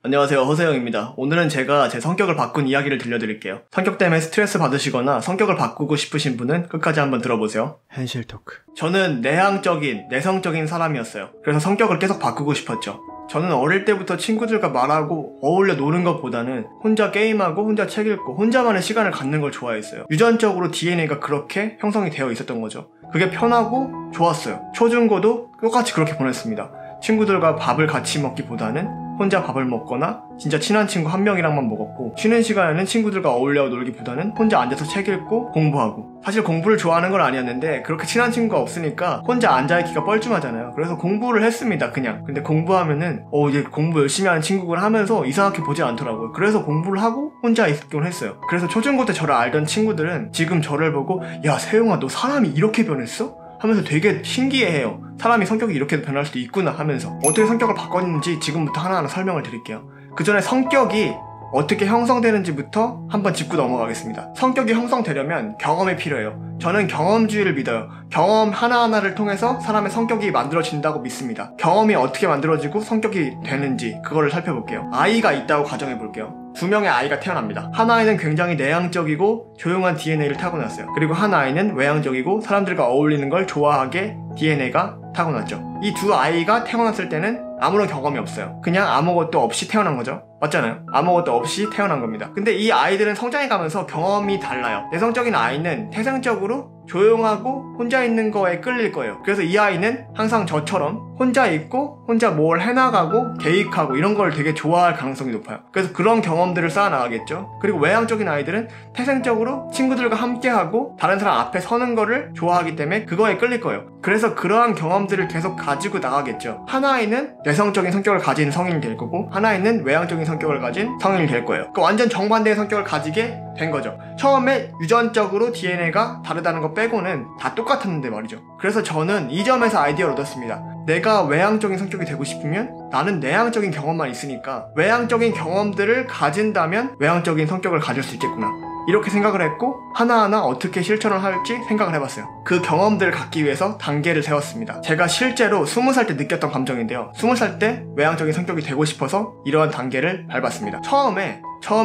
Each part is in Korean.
안녕하세요, 허세영입니다. 오늘은 제가 제 성격을 바꾼 이야기를 들려드릴게요. 성격 때문에 스트레스 받으시거나 성격을 바꾸고 싶으신 분은 끝까지 한번 들어보세요. 현실 토크. 저는 내성적인 사람이었어요. 그래서 성격을 계속 바꾸고 싶었죠. 저는 어릴 때부터 친구들과 말하고 어울려 노는 것보다는 혼자 게임하고 혼자 책 읽고 혼자만의 시간을 갖는 걸 좋아했어요. 유전적으로 DNA가 그렇게 형성이 되어 있었던 거죠. 그게 편하고 좋았어요. 초중고도 똑같이 그렇게 보냈습니다. 친구들과 밥을 같이 먹기보다는 혼자 밥을 먹거나 진짜 친한 친구 한 명이랑만 먹었고, 쉬는 시간에는 친구들과 어울려 놀기보다는 혼자 앉아서 책 읽고 공부하고. 사실 공부를 좋아하는 건 아니었는데 그렇게 친한 친구가 없으니까 혼자 앉아있기가 뻘쭘하잖아요. 그래서 공부를 했습니다, 그냥. 근데 공부하면은 이제 공부 열심히 하는 친구를 하면서 이상하게 보지 않더라고요. 그래서 공부를 하고 혼자 있긴 했어요. 그래서 초중고 때 저를 알던 친구들은 지금 저를 보고 야, 세용아, 너 사람이 이렇게 변했어? 하면서 되게 신기해해요. 사람이 성격이 이렇게도 변할 수도 있구나 하면서. 어떻게 성격을 바꿨는지 지금부터 하나하나 설명을 드릴게요. 그 전에 성격이 어떻게 형성되는지부터 한번 짚고 넘어가겠습니다. 성격이 형성되려면 경험이 필요해요. 저는 경험주의를 믿어요. 경험 하나하나를 통해서 사람의 성격이 만들어진다고 믿습니다. 경험이 어떻게 만들어지고 성격이 되는지 그거를 살펴볼게요. 아이가 있다고 가정해볼게요. 두 명의 아이가 태어납니다. 한 아이는 굉장히 내향적이고 조용한 DNA를 타고났어요. 그리고 한 아이는 외향적이고 사람들과 어울리는 걸 좋아하게 DNA가 타고났죠. 이 두 아이가 태어났을 때는 아무런 경험이 없어요. 그냥 아무것도 없이 태어난 거죠. 맞잖아요? 아무것도 없이 태어난 겁니다. 근데 이 아이들은 성장해가면서 경험이 달라요. 내성적인 아이는 태생적으로 조용하고 혼자 있는 거에 끌릴 거예요. 그래서 이 아이는 항상 저처럼 혼자 있고 혼자 뭘 해나가고 계획하고 이런 걸 되게 좋아할 가능성이 높아요. 그래서 그런 경험들을 쌓아나가겠죠. 그리고 외향적인 아이들은 태생적으로 친구들과 함께하고 다른 사람 앞에 서는 거를 좋아하기 때문에 그거에 끌릴 거예요. 그래서 그러한 경험들을 계속 가지고 나가겠죠. 한 아이는 내성적인 성격을 가진 성인이 될 거고, 한 아이는 외향적인 성격을 가진 성인이 될 거예요. 그러니까 완전 정반대의 성격을 가지게 된 거죠. 처음에 유전적으로 DNA가 다르다는 거 빼고는 다 똑같았는데 말이죠. 그래서 저는 이 점에서 아이디어를 얻었습니다. 내가 외향적인 성격이 되고 싶으면 나는 내향적인 경험만 있으니까 외향적인 경험들을 가진다면 외향적인 성격을 가질 수 있겠구나, 이렇게 생각을 했고 하나하나 어떻게 실천을 할지 생각을 해봤어요. 그 경험들을 갖기 위해서 단계를 세웠습니다. 제가 실제로 20살 때 느꼈던 감정인데요, 20살 때 외향적인 성격이 되고 싶어서 이러한 단계를 밟았습니다. 처음에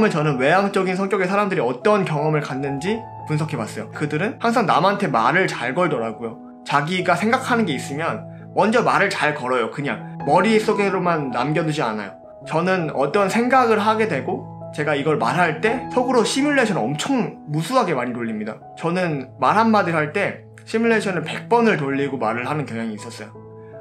저는 외향적인 성격의 사람들이 어떤 경험을 갖는지 분석해봤어요. 그들은 항상 남한테 말을 잘 걸더라고요. 자기가 생각하는 게 있으면 먼저 말을 잘 걸어요. 그냥 머릿속으로만 남겨두지 않아요. 저는 어떤 생각을 하게 되고 제가 이걸 말할 때 속으로 시뮬레이션을 엄청 무수하게 많이 돌립니다. 저는 말 한마디를 할 때 시뮬레이션을 100번을 돌리고 말을 하는 경향이 있었어요.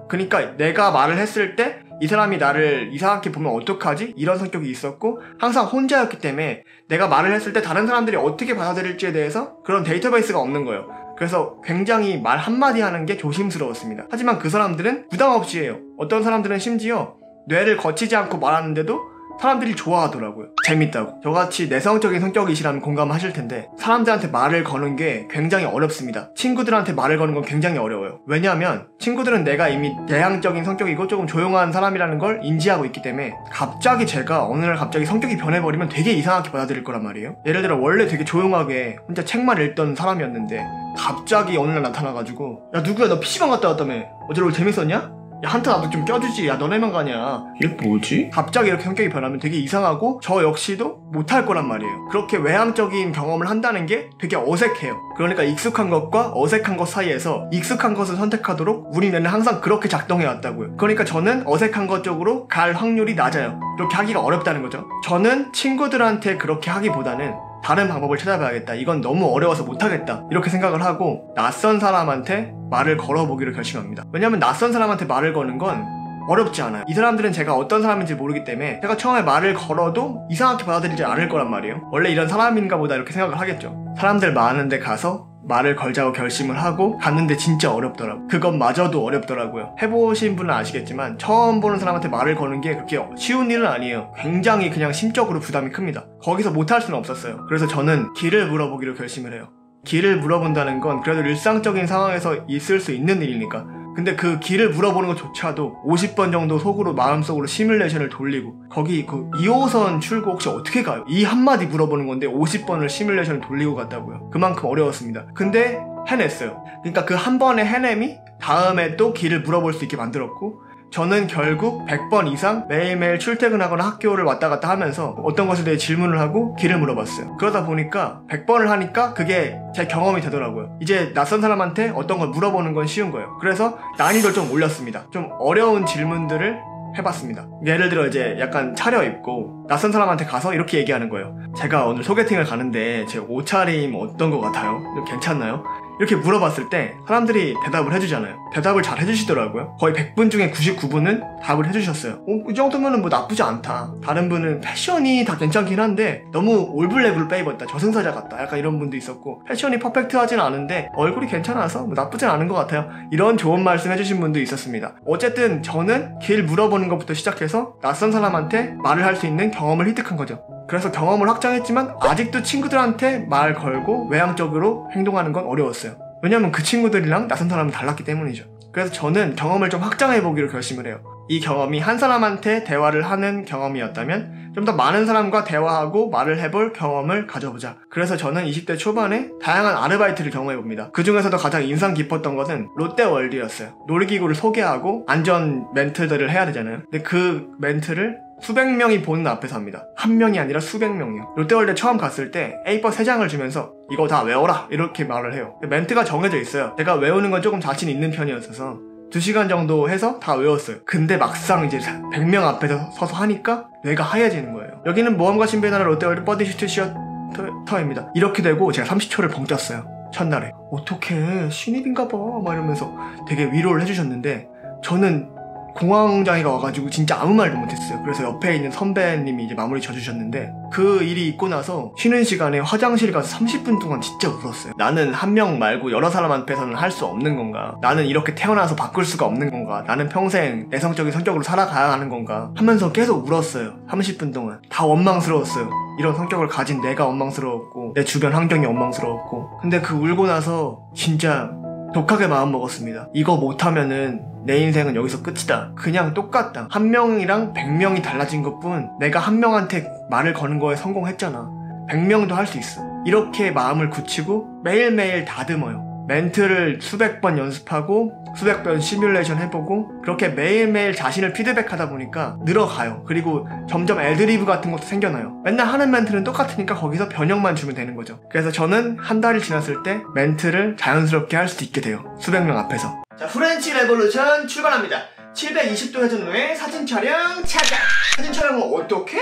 그러니까 내가 말을 했을 때 이 사람이 나를 이상하게 보면 어떡하지? 이런 성격이 있었고, 항상 혼자였기 때문에 내가 말을 했을 때 다른 사람들이 어떻게 받아들일지에 대해서 그런 데이터베이스가 없는 거예요. 그래서 굉장히 말 한마디 하는 게 조심스러웠습니다. 하지만 그 사람들은 부담 없이 해요. 어떤 사람들은 심지어 뇌를 거치지 않고 말하는데도 사람들이 좋아하더라고요. 재밌다고. 저같이 내성적인 성격이시라면 공감하실 텐데 사람들한테 말을 거는 게 굉장히 어렵습니다. 친구들한테 말을 거는 건 굉장히 어려워요. 왜냐하면 친구들은 내가 이미 내향적인 성격이고 조금 조용한 사람이라는 걸 인지하고 있기 때문에 갑자기 제가 어느 날 갑자기 성격이 변해버리면 되게 이상하게 받아들일 거란 말이에요. 예를 들어 원래 되게 조용하게 혼자 책만 읽던 사람이었는데 갑자기 어느 날 나타나가지고 야, 누구야, 너 PC방 갔다 왔다며, 어제 오늘 재밌었냐? 야, 한타 나도 좀 껴주지. 야, 너네만 가냐. 이게 뭐지? 갑자기 이렇게 성격이 변하면 되게 이상하고 저 역시도 못할 거란 말이에요. 그렇게 외향적인 경험을 한다는 게 되게 어색해요. 그러니까 익숙한 것과 어색한 것 사이에서 익숙한 것을 선택하도록 우리 뇌는 항상 그렇게 작동해 왔다고요. 그러니까 저는 어색한 것 쪽으로 갈 확률이 낮아요. 이렇게 하기가 어렵다는 거죠. 저는 친구들한테 그렇게 하기보다는 다른 방법을 찾아봐야겠다, 이건 너무 어려워서 못하겠다, 이렇게 생각을 하고 낯선 사람한테 말을 걸어보기로 결심합니다. 왜냐면 낯선 사람한테 말을 거는 건 어렵지 않아요. 이 사람들은 제가 어떤 사람인지 모르기 때문에 제가 처음에 말을 걸어도 이상하게 받아들이지 않을 거란 말이에요. 원래 이런 사람인가 보다 이렇게 생각을 하겠죠. 사람들 많은데 가서 말을 걸자고 결심을 하고 갔는데 진짜 어렵더라고요. 그것마저도 어렵더라고요. 해보신 분은 아시겠지만 처음 보는 사람한테 말을 거는 게 그렇게 쉬운 일은 아니에요. 굉장히 그냥 심적으로 부담이 큽니다. 거기서 못할 수는 없었어요. 그래서 저는 길을 물어보기로 결심을 해요. 길을 물어본다는 건 그래도 일상적인 상황에서 있을 수 있는 일이니까. 근데 그 길을 물어보는 것조차도 50번 정도 속으로 마음속으로 시뮬레이션을 돌리고, 거기 그 2호선 출구 혹시 어떻게 가요? 이 한마디 물어보는 건데 50번을 시뮬레이션을 돌리고 갔다고요. 그만큼 어려웠습니다. 근데 해냈어요. 그러니까 그 한 번의 해냄이 다음에 또 길을 물어볼 수 있게 만들었고, 저는 결국 100번 이상 매일매일 출퇴근하거나 학교를 왔다 갔다 하면서 어떤 것에 대해 질문을 하고 길을 물어봤어요. 그러다 보니까 100번을 하니까 그게 제 경험이 되더라고요. 이제 낯선 사람한테 어떤 걸 물어보는 건 쉬운 거예요. 그래서 난이도를 좀 올렸습니다. 좀 어려운 질문들을 해봤습니다. 예를 들어 이제 약간 차려입고 낯선 사람한테 가서 이렇게 얘기하는 거예요. 제가 오늘 소개팅을 가는데 제 옷차림 어떤 것 같아요? 괜찮나요? 이렇게 물어봤을 때 사람들이 대답을 해주잖아요. 대답을 잘 해주시더라고요. 거의 100분 중에 99분은 답을 해주셨어요. 이 정도면은 뭐 나쁘지 않다. 다른 분은 패션이 다 괜찮긴 한데 너무 올블랙으로 빼입었다. 저승사자 같다. 약간 이런 분도 있었고, 패션이 퍼펙트하진 않은데 얼굴이 괜찮아서 뭐 나쁘진 않은 것 같아요. 이런 좋은 말씀 해주신 분도 있었습니다. 어쨌든 저는 길 물어보는 것부터 시작해서 낯선 사람한테 말을 할 수 있는 경험을 획득한 거죠. 그래서 경험을 확장했지만 아직도 친구들한테 말 걸고 외향적으로 행동하는 건 어려웠어요. 왜냐면 그 친구들이랑 낯선 사람은 달랐기 때문이죠. 그래서 저는 경험을 좀 확장해보기로 결심을 해요. 이 경험이 한 사람한테 대화를 하는 경험이었다면 좀 더 많은 사람과 대화하고 말을 해볼 경험을 가져보자. 그래서 저는 20대 초반에 다양한 아르바이트를 경험해봅니다. 그 중에서도 가장 인상 깊었던 것은 롯데월드였어요. 놀이기구를 소개하고 안전 멘트들을 해야 되잖아요. 근데 그 멘트를 수백 명이 보는 앞에서 합니다. 한 명이 아니라 수백 명이요. 롯데월드 처음 갔을 때 A4 3장을 주면서 이거 다 외워라 이렇게 말을 해요. 멘트가 정해져 있어요. 제가 외우는 건 조금 자신 있는 편이었어서 2시간 정도 해서 다 외웠어요. 근데 막상 이제 100명 앞에서 서서 하니까 뇌가 하얘지는 거예요. 여기는 모험가 신비의 나라 롯데월드 버디슈트 시어터입니다. 이렇게 되고 제가 30초를 벙 쪘어요. 첫날에. 어떡해, 신입인가봐 막 이러면서 되게 위로를 해주셨는데 저는 공황장애가 와가지고 진짜 아무 말도 못했어요. 그래서 옆에 있는 선배님이 이제 마무리 져주셨는데 그 일이 있고 나서 쉬는 시간에 화장실 가서 30분 동안 진짜 울었어요. 나는 한 명 말고 여러 사람 앞에서는 할 수 없는 건가? 나는 이렇게 태어나서 바꿀 수가 없는 건가? 나는 평생 내성적인 성격으로 살아가야 하는 건가? 하면서 계속 울었어요. 30분 동안. 다 원망스러웠어요. 이런 성격을 가진 내가 원망스러웠고 내 주변 환경이 원망스러웠고. 근데 그 울고 나서 진짜 독하게 마음먹었습니다. 이거 못하면은 내 인생은 여기서 끝이다. 그냥 똑같다. 한 명이랑 100명이 달라진 것뿐 내가 한 명한테 말을 거는 거에 성공했잖아. 100명도 할 수 있어. 이렇게 마음을 굳히고 매일매일 다듬어요. 멘트를 수백 번 연습하고 수백 번 시뮬레이션 해보고 그렇게 매일매일 자신을 피드백하다 보니까 늘어가요. 그리고 점점 애드리브 같은 것도 생겨나요. 맨날 하는 멘트는 똑같으니까 거기서 변형만 주면 되는 거죠. 그래서 저는 한 달이 지났을 때 멘트를 자연스럽게 할 수도 있게 돼요. 수백 명 앞에서. 자, 프렌치 레볼루션 출발합니다. 720도 회전 후에 사진 촬영 차가. 사진 촬영은 어떻게?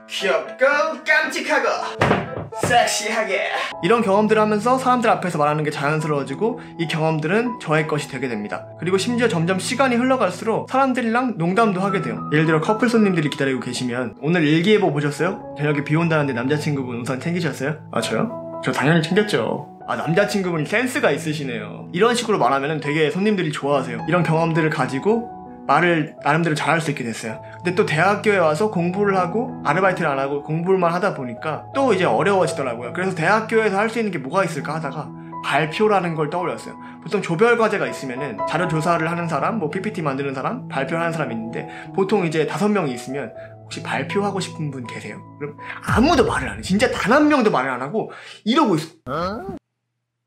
귀엽고 깜찍하고 섹시하게. 이런 경험들을 하면서 사람들 앞에서 말하는 게 자연스러워지고 이 경험들은 저의 것이 되게 됩니다. 그리고 심지어 점점 시간이 흘러갈수록 사람들이랑 농담도 하게 돼요. 예를 들어 커플 손님들이 기다리고 계시면 오늘 일기예보 보셨어요? 저녁에 비 온다는데 남자친구분 우산 챙기셨어요? 아, 저요? 저 당연히 챙겼죠. 아, 남자친구분이 센스가 있으시네요. 이런 식으로 말하면 되게 손님들이 좋아하세요. 이런 경험들을 가지고 말을 나름대로 잘할 수 있게 됐어요. 근데 또 대학교에 와서 공부를 하고 아르바이트를 안 하고 공부만 하다 보니까 또 이제 어려워지더라고요. 그래서 대학교에서 할 수 있는 게 뭐가 있을까 하다가 발표라는 걸 떠올렸어요. 보통 조별 과제가 있으면은 자료 조사를 하는 사람, 뭐 PPT 만드는 사람, 발표하는 사람이 있는데 보통 이제 5명이 있으면 혹시 발표하고 싶은 분 계세요? 그럼 아무도 말을 안 해. 진짜 단 한 명도 말을 안 하고 이러고 있어.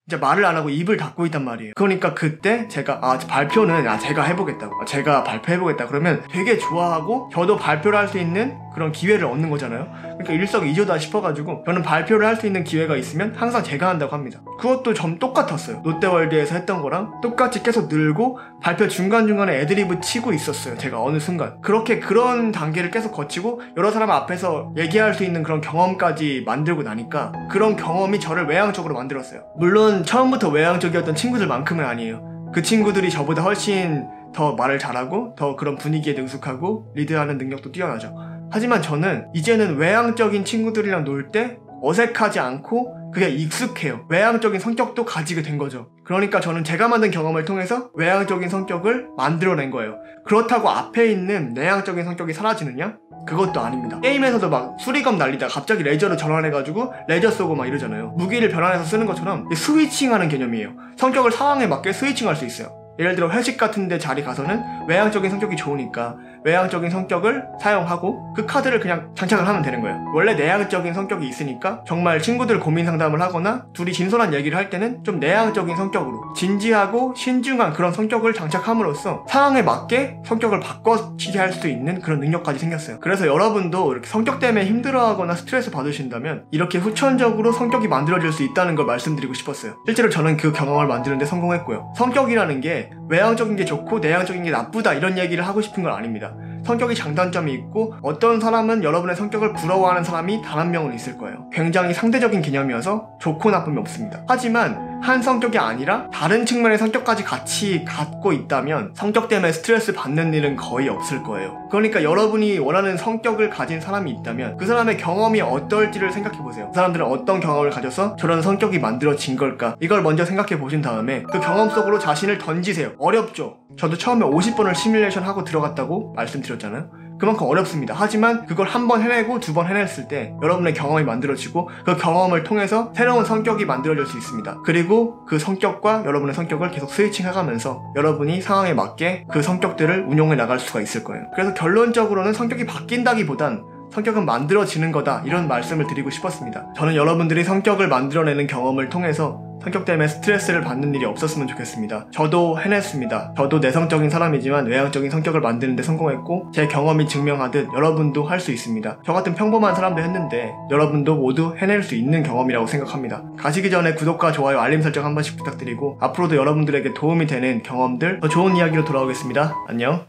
진짜 말을 안 하고 입을 닫고 있단 말이에요. 그러니까 그때 제가 발표는 제가 해보겠다고, 제가 발표해보겠다 그러면 되게 좋아하고 저도 발표를 할 수 있는 그런 기회를 얻는 거잖아요. 그러니까 일석이조다 싶어가지고 저는 발표를 할 수 있는 기회가 있으면 항상 제가 한다고 합니다. 그것도 좀 똑같았어요. 롯데월드에서 했던 거랑 똑같이 계속 늘고 발표 중간중간에 애드리브 치고 있었어요. 제가 어느 순간 그렇게 그런 단계를 계속 거치고 여러 사람 앞에서 얘기할 수 있는 그런 경험까지 만들고 나니까 그런 경험이 저를 외향적으로 만들었어요. 물론 처음부터 외향적이었던 친구들만큼은 아니에요. 그 친구들이 저보다 훨씬 더 말을 잘하고 더 그런 분위기에 능숙하고 리드하는 능력도 뛰어나죠. 하지만 저는 이제는 외향적인 친구들이랑 놀 때 어색하지 않고 그게 익숙해요. 외향적인 성격도 가지게 된 거죠. 그러니까 저는 제가 만든 경험을 통해서 외향적인 성격을 만들어낸 거예요. 그렇다고 앞에 있는 내향적인 성격이 사라지느냐? 그것도 아닙니다. 게임에서도 막 수리검 날리다가 갑자기 레저로 전환해가지고 레저 쏘고 막 이러잖아요. 무기를 변환해서 쓰는 것처럼 스위칭하는 개념이에요. 성격을 상황에 맞게 스위칭할 수 있어요. 예를 들어 회식 같은 데 자리 가서는 외향적인 성격이 좋으니까 외향적인 성격을 사용하고 그 카드를 그냥 장착을 하면 되는 거예요. 원래 내향적인 성격이 있으니까 정말 친구들 고민 상담을 하거나 둘이 진솔한 얘기를 할 때는 좀 내향적인 성격으로 진지하고 신중한 그런 성격을 장착함으로써 상황에 맞게 성격을 바꿔치기 할 수 있는 그런 능력까지 생겼어요. 그래서 여러분도 이렇게 성격 때문에 힘들어하거나 스트레스 받으신다면 이렇게 후천적으로 성격이 만들어질 수 있다는 걸 말씀드리고 싶었어요. 실제로 저는 그 경험을 만드는데 성공했고요. 성격이라는 게 외향적인 게 좋고 내향적인 게 나쁘다 이런 얘기를 하고 싶은 건 아닙니다. 성격이 장단점이 있고 어떤 사람은 여러분의 성격을 부러워하는 사람이 단 한 명은 있을 거예요. 굉장히 상대적인 개념이어서 좋고 나쁨이 없습니다. 하지만 한 성격이 아니라 다른 측면의 성격까지 같이 갖고 있다면 성격 때문에 스트레스 받는 일은 거의 없을 거예요. 그러니까 여러분이 원하는 성격을 가진 사람이 있다면 그 사람의 경험이 어떨지를 생각해보세요. 그 사람들은 어떤 경험을 가져서 저런 성격이 만들어진 걸까? 이걸 먼저 생각해 보신 다음에 그 경험 속으로 자신을 던지세요. 어렵죠? 저도 처음에 50번을 시뮬레이션 하고 들어갔다고 말씀드렸잖아요. 그만큼 어렵습니다. 하지만 그걸 한 번 해내고 두 번 해냈을 때 여러분의 경험이 만들어지고 그 경험을 통해서 새로운 성격이 만들어질 수 있습니다. 그리고 그 성격과 여러분의 성격을 계속 스위칭 해가면서 여러분이 상황에 맞게 그 성격들을 운용해 나갈 수가 있을 거예요. 그래서 결론적으로는 성격이 바뀐다기보단 성격은 만들어지는 거다 이런 말씀을 드리고 싶었습니다. 저는 여러분들이 성격을 만들어내는 경험을 통해서 성격 때문에 스트레스를 받는 일이 없었으면 좋겠습니다. 저도 해냈습니다. 저도 내성적인 사람이지만 외향적인 성격을 만드는 데 성공했고 제 경험이 증명하듯 여러분도 할 수 있습니다. 저 같은 평범한 사람도 했는데 여러분도 모두 해낼 수 있는 경험이라고 생각합니다. 가시기 전에 구독과 좋아요, 알림 설정 한 번씩 부탁드리고 앞으로도 여러분들에게 도움이 되는 경험들, 더 좋은 이야기로 돌아오겠습니다. 안녕.